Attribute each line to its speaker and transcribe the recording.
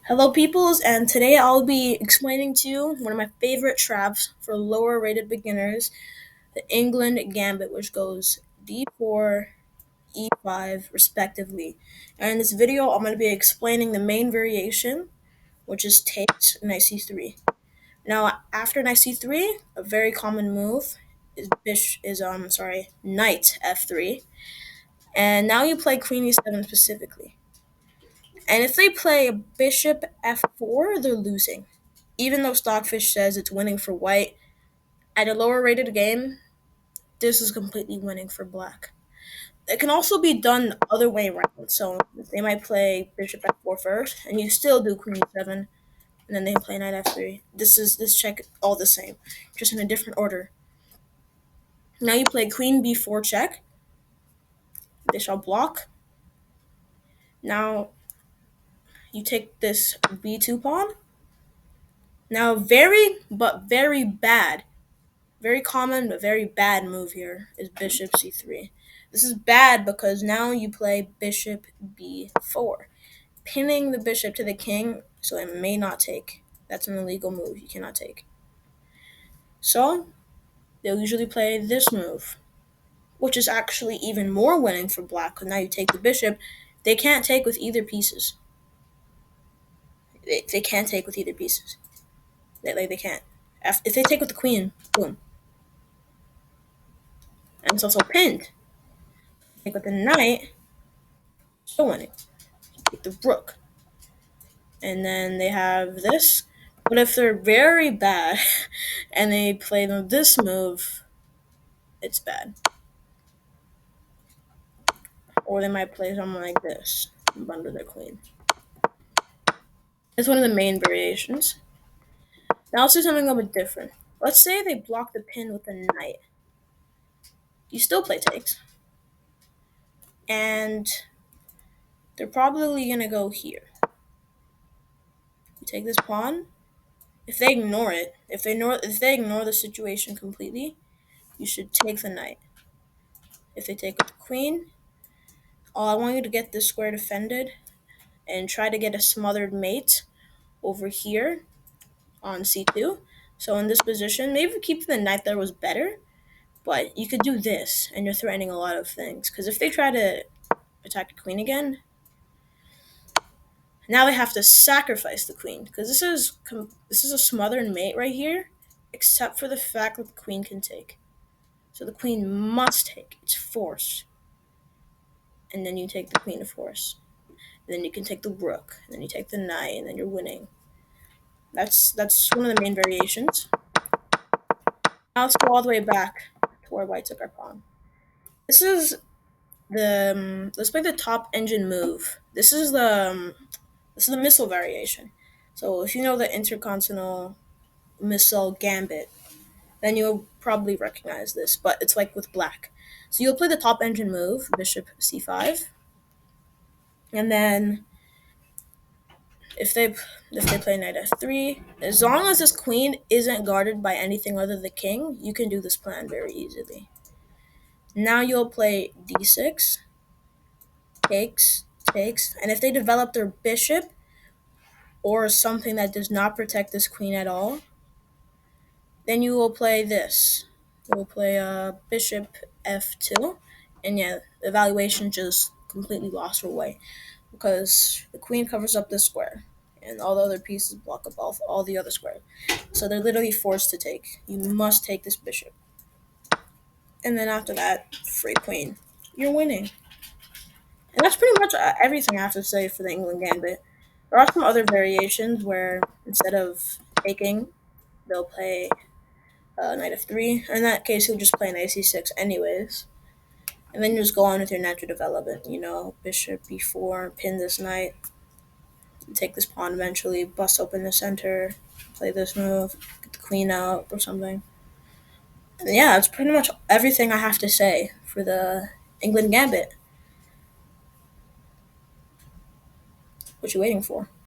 Speaker 1: Hello, peoples, and today I'll be explaining to you one of my favorite traps for lower rated beginners, the England Gambit, which goes d4, e5, respectively. And in this video, I'm going to be explaining the main variation, which is takes knight c3. Now, after knight c3, a very common move is knight f3, and now you play queen e7 specifically. And if they play bishop f4, they're losing. Even though Stockfish says it's winning for white, at a lower rated game, this is completely winning for black. It can also be done the other way around. So they might play bishop f4 first, and you still do queen e7, and then they play knight f3. This check all the same, just in a different order. Now you play queen b4 check. They shall block. Now you take this b2 pawn. Now very bad, very common but very bad move here is bishop c3. This is bad because now you play bishop b4, pinning the bishop to the king, so it may not take. That's an illegal move. You cannot take. So they'll usually play this move, which is actually even more winning for black because now you take the bishop. They can't take with either pieces. They can't take with either pieces. They can't. If they take with the queen, boom. And it's also pinned. Take with the knight, still winning. Take the rook. And then they have this. But if they're very bad and they play them this move, it's bad. Or they might play something like this under their queen. It's one of the main variations. Now let's do something a little bit different. Let's say they block the pin with a knight. You still play takes. And they're probably going to go here. You take this pawn. If they ignore it, if they ignore the situation completely, you should take the knight. If they take with the queen, I want you to get this square defended and try to get a smothered mate over here on c2. So in this position, maybe keeping the knight there was better, but you could do this, and you're threatening a lot of things. Because if they try to attack the queen again, now they have to sacrifice the queen. Because this is a smothered mate right here, except for the fact that the queen can take. So the queen must take. It's forced. And then you take the queen of force. And then you can take the rook. And then you take the knight, and then you're winning. That's one of the main variations. Now let's go all the way back to where white took our pawn. This is let's play the top engine move. This is the missile variation. So if you know the intercontinental missile gambit, then you'll probably recognize this. But it's like with black. So you'll play the top engine move, bishop c5, and then if they play knight f3, as long as this queen isn't guarded by anything other than the king, you can do this plan very easily. Now you'll play d6, takes, and if they develop their bishop or something that does not protect this queen at all, then you will play this. You will play bishop f2, and yeah, the evaluation just completely lost her way because the queen covers up this square, and all the other pieces block up all the other squares. So they're literally forced to take. You must take this bishop. And then after that, free queen. You're winning. And that's pretty much everything I have to say for the England Gambit. There are some other variations where instead of taking, they'll play knight f3. In that case, you'll just play knight c6 anyways. And then you just go on with your natural development. Bishop b4, pin this knight, take this pawn eventually, bust open the center, play this move, get the queen out or something. And yeah, that's pretty much everything I have to say for the England Gambit. What you waiting for?